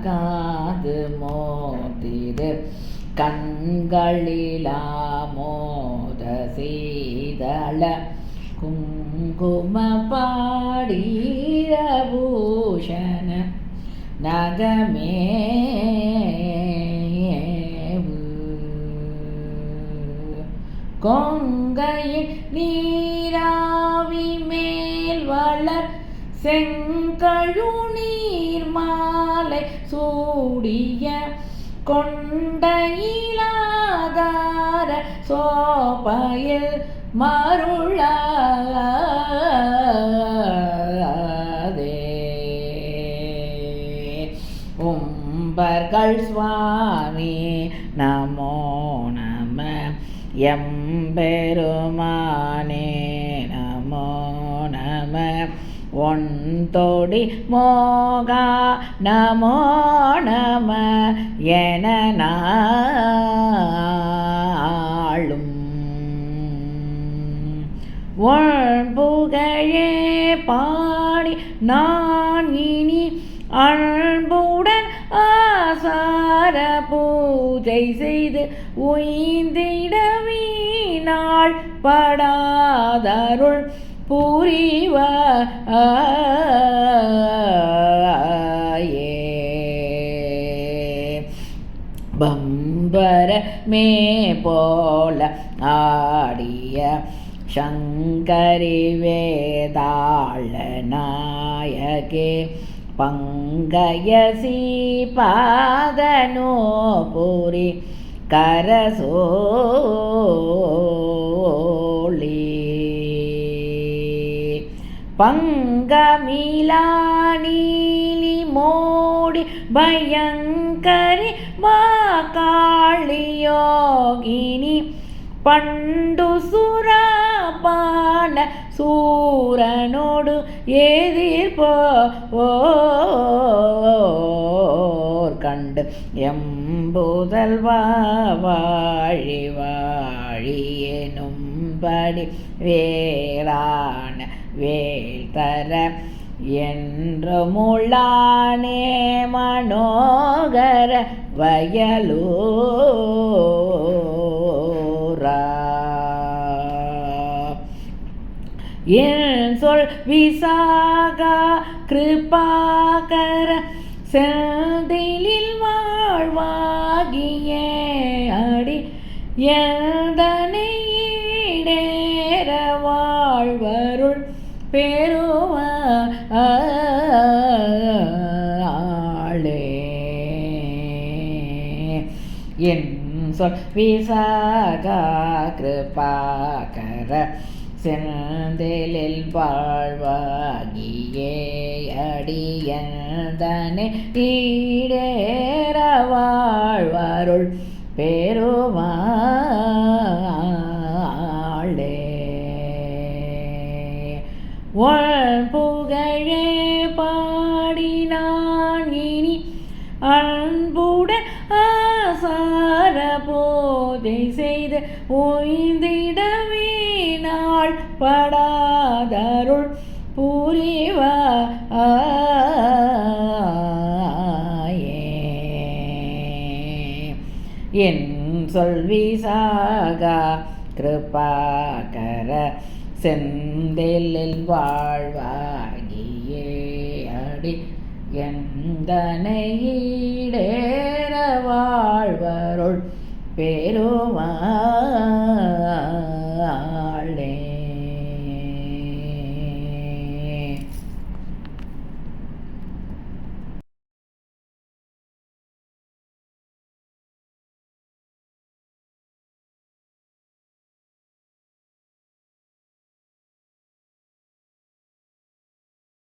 காது மோதிரு கண்களிலாமோத சீதள குங்கும பாடீரபூஷண நகமே கொங்கையில் நீராவி மேல் வளர் செங்கழுநீர் மாலை சூடிய கொண்டையிலாதார சோபையில் மருளாதே உம்பர்கள் சுவாமி நமோ நம எம்பெருமானே நமோ நம ஒன்தொடி மோகா நமோ நம என நாளும் ஒன் புகழே பாடி நான் இனி அன்புடன் ஆசார பூஜை செய்து உய்ந்திடவினாள் படாதருள் புரிவாயே பம்பரமே போல ஆடிய சங்கரி வேதாள நாயகே பங்கயசி பாதனோபுரி கரசோளி பங்கமிலானீலி மோடி பயங்கரி மாகாளியோகினி பண்டு சுராபான சூரனோடு எதிர்ப்போர் கண்டு எம்புதல்வா வாழி வாழி எனும்படி வேளான வேல் தர என்று முள்ளானே மனோகர வயலூரா என் சொல் விசாகா கிருபாகர செந்திலில் வாழ்வாகிய அடி எந்தனை ஈடேற வாழ்வருள் பெருமாளே என் சொல் விசாகா கிருபாகர செந்திலில் வாழ்வாகியே அடியந்தனை ஈடேற வாழ்வருள் பெருமாளே ஒன் புகழே பாடி நான் இனி அன்புடன் ஆசார போதை செய்து ஓய்ந்திடவினாள் படாதருள் புரிவாயே என் சொல் விசாகா கிருபாகர செந்திலில் வாழ்வாகியே அடி எந்தனை ஈடேற வாழ்வருள் பெருமாளே